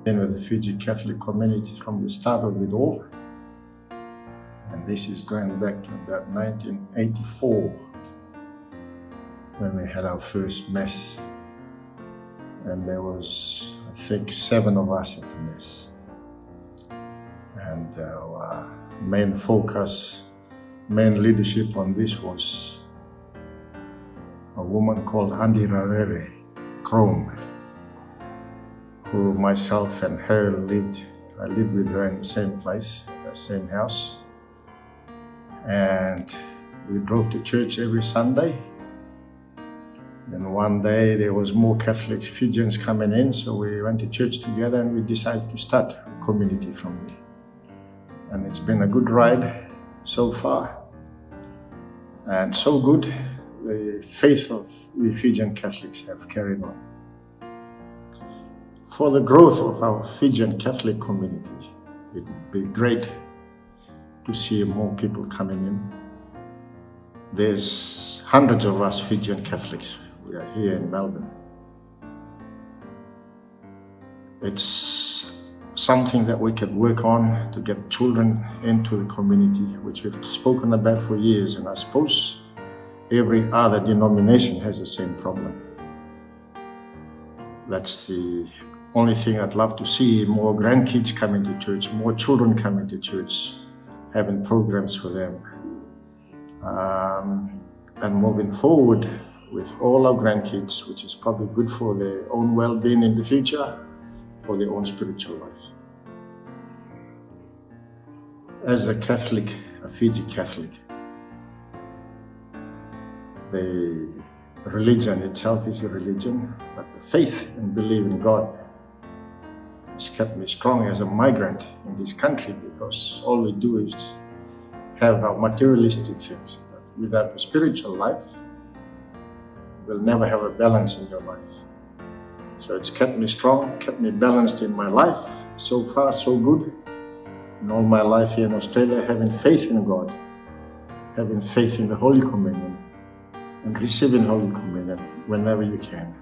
been with the Fiji Catholic community from the start of it all. And this is going back to about 1984 when we had our first Mass. And there was, I think, 7 of us at the Mass. And our main focus, main leadership on this was a woman called Andi Rarere Chrome, who myself and her I lived with her in the same place, the same house. And we drove to church every Sunday. Then one day there was more Catholic Fijians coming in, so we went to church together and we decided to start a community from there. And it's been a good ride so far. And so good, the faith of we Fijian Catholics have carried on. For the growth of our Fijian Catholic community, it would be great to see more people coming in. There's hundreds of us Fijian Catholics. We are here in Melbourne. It's something that we can work on to get children into the community, which we've spoken about for years, and I suppose every other denomination has the same problem. That's the only thing I'd love to see, more grandkids coming to church, more children coming to church, having programs for them. And moving forward with all our grandkids, which is probably good for their own well-being in the future, for their own spiritual life. As a Catholic, a Fiji Catholic, the religion itself is a religion, but the faith and belief in God has kept me strong as a migrant in this country, because all we do is have our materialistic things. But without a spiritual life, you'll never have a balance in your life. So it's kept me strong, kept me balanced in my life. So far, so good. In all my life here in Australia, having faith in God, having faith in the Holy Communion, and receiving Holy Communion whenever you can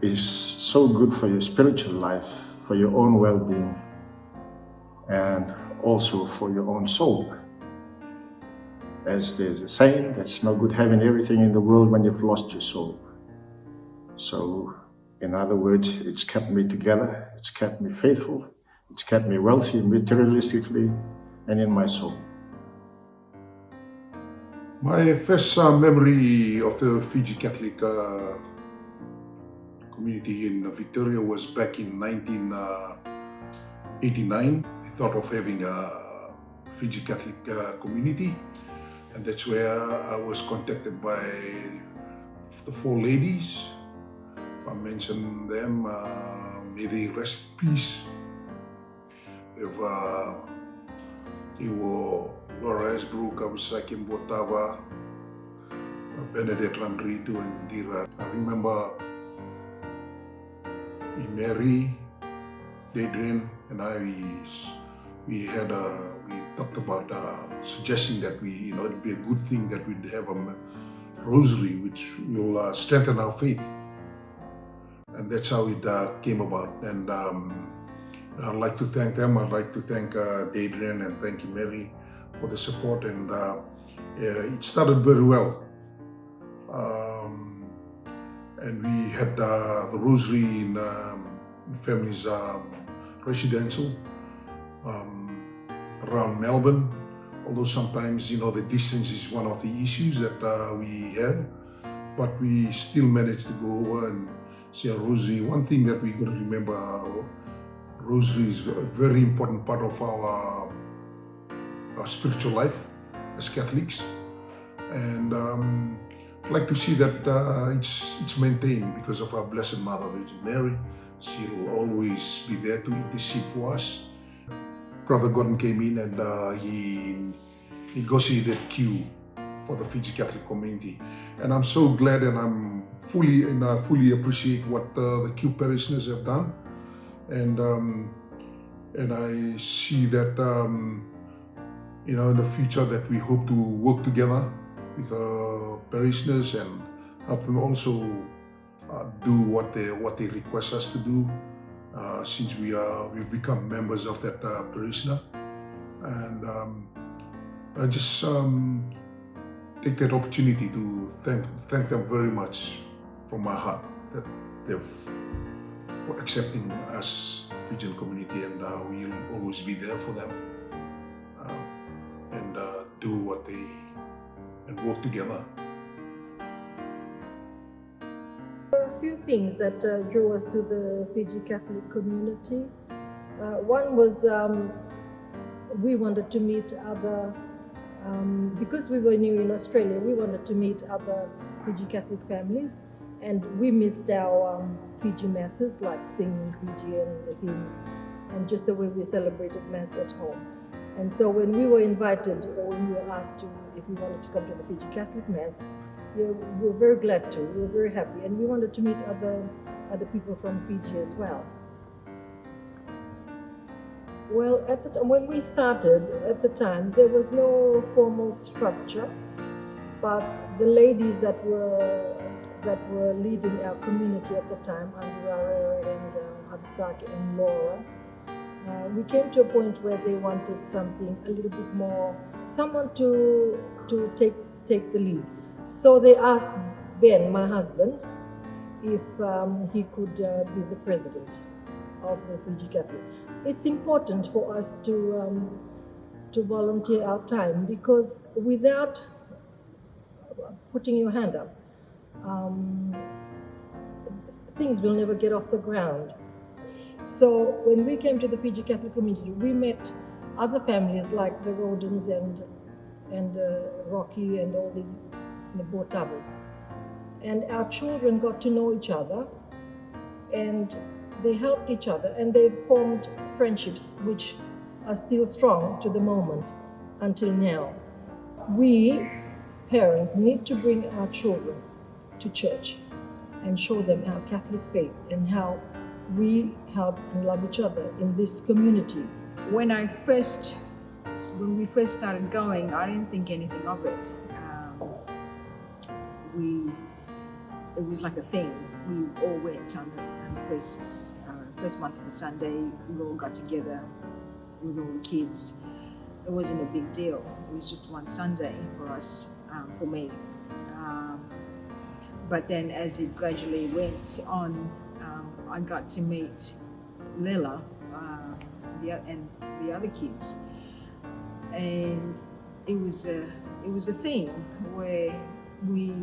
is so good for your spiritual life, for your own well-being, and also for your own soul. As there's a saying, that's no good having everything in the world when you've lost your soul. So, in other words, it's kept me together, it's kept me faithful, it's kept me wealthy materialistically and in my soul. My first memory of the Fiji Catholic community in Victoria was back in 1989. I thought of having a Fiji Catholic community, and that's where I was contacted by the 4 ladies. I mentioned them, may they rest in peace. If they were Laura Esbrook, Abusaki Mbotava, Benedict Landritu, and Dira. I remember Mary, Adrian, and I, we talked about suggesting that it'd be a good thing that we'd have a rosary, which will strengthen our faith. And that's how it came about. And I'd like to thank them. I'd like to thank Adrian and thank you, Mary, for the support. And it started very well. And we had the rosary in families residential around Melbourne. Although sometimes, the distance is one of the issues that we have, but we still managed to go over and say a rosary. One thing that we got to remember, rosary is a very important part of our spiritual life as Catholics, and I'd like to see that it's maintained because of our Blessed Mother Virgin Mary. She will always be there to intercede for us. Brother Gordon came in and he negotiated queue for the Fiji Catholic community, and I'm so glad, and I fully appreciate what the Q parishioners have done, and I see that in the future that we hope to work together with parishioners and help them also do what they request us to do, since we've become members of that parishioner. And I just take that opportunity to thank them very much from my heart that for accepting us Fijian community, and we'll always be there for them and do what they and work together. There are a few things that drew us to the Fiji Catholic community. One was we wanted to meet other, because we were new in Australia, we wanted to meet other Fiji Catholic families, and we missed our Fiji masses, like singing Fijian hymns, and just the way we celebrated Mass at home. And so when we were invited, or when we were asked if we wanted to come to the Fiji Catholic Mass, we were very glad to, we were very happy, and we wanted to meet other people from Fiji as well. Well, at the time, when we started, at the time, there was no formal structure, but the ladies that were leading our community at the time, Andrea and Absaki and Laura, we came to a point where they wanted something a little bit more, someone to take the lead. So they asked Ben, my husband, if he could be the president of the Fiji Catholic. It's important for us to volunteer our time, because without putting your hand up, things will never get off the ground. So when we came to the Fiji Catholic community, we met other families like the Rodens and Rocky and all these, the Botavas. And our children got to know each other, and they helped each other, and they formed friendships which are still strong to the moment until now. We, parents, need to bring our children to church and show them our Catholic faith and how we help and love each other in this community. When we first started going, I didn't think anything of it. It was like a thing. We all went on the first month of the Sunday. We all got together with all the kids. It wasn't a big deal. It was just one Sunday for us, for me. But then as it gradually went on, I got to meet Lela and the other kids, and it was a thing where we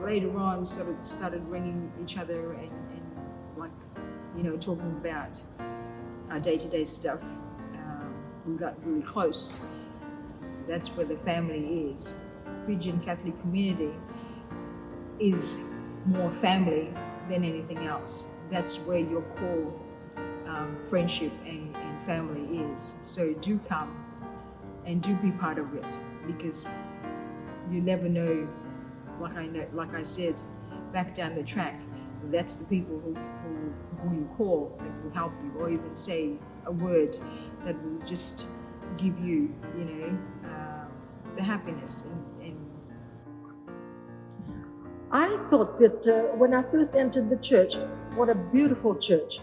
later on sort of started ringing each other and like, you know, talking about our day-to-day stuff. We got really close. That's where the family is. Fijian Catholic community is more family than anything else. That's where your core friendship and family is. So do come and do be part of it, because you never know. Like I said, back down the track, that's the people who you call that will help you, or even say a word that will just give you, you know, the happiness. And I thought that when I first entered the church, what a beautiful church.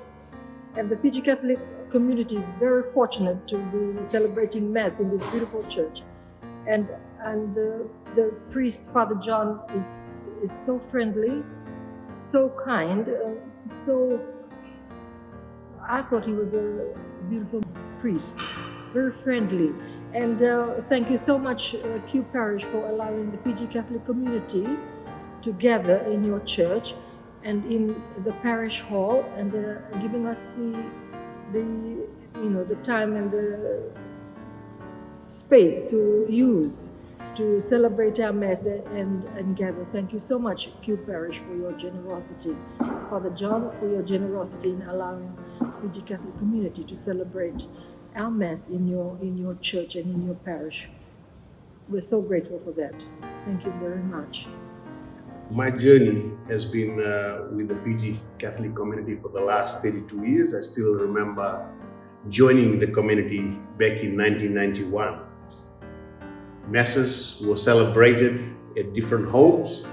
And the Fiji Catholic community is very fortunate to be celebrating Mass in this beautiful church. And the priest, Father John, is so friendly, so kind, I thought he was a beautiful priest, very friendly. And thank you so much, Q Parish, for allowing the Fiji Catholic community to gather in your church and in the parish hall, and giving us the time and the space to use to celebrate our Mass and gather. Thank you so much, Q Parish, for your generosity. Father John, for your generosity in allowing Fiji Catholic community to celebrate our Mass in your church and in your parish. We're so grateful for that. Thank you very much. My journey has been with the Fiji Catholic community for the last 32 years. I still remember joining the community back in 1991. Masses were celebrated at different homes,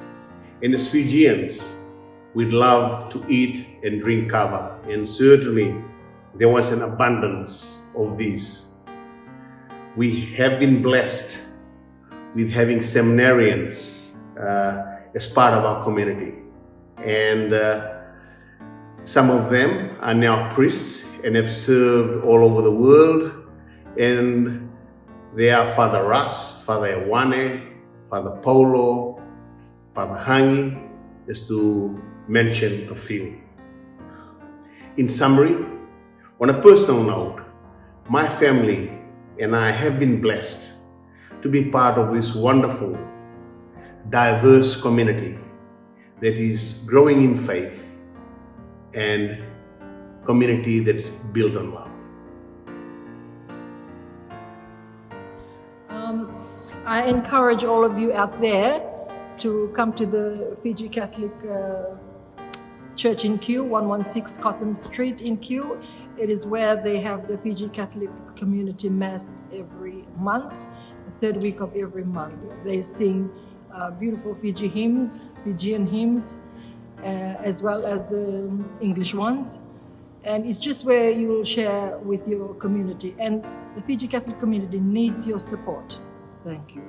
and as Fijians, we'd love to eat and drink kava, and certainly there was an abundance of this. We have been blessed with having seminarians as part of our community, and some of them are now priests and have served all over the world, and they are Father Russ, Father Ewane, Father Paulo, Father Hangi, just to mention a few. In summary, on a personal note, my family and I have been blessed to be part of this wonderful, diverse community that is growing in faith and community that's built on love. I encourage all of you out there to come to the Fiji Catholic Church in Kew, 116 Cotham Street in Kew. It is where they have the Fiji Catholic Community Mass every month, the third week of every month. They sing beautiful Fijian hymns, as well as the English ones. And it's just where you'll share with your community. And the Fiji Catholic community needs your support. Thank you.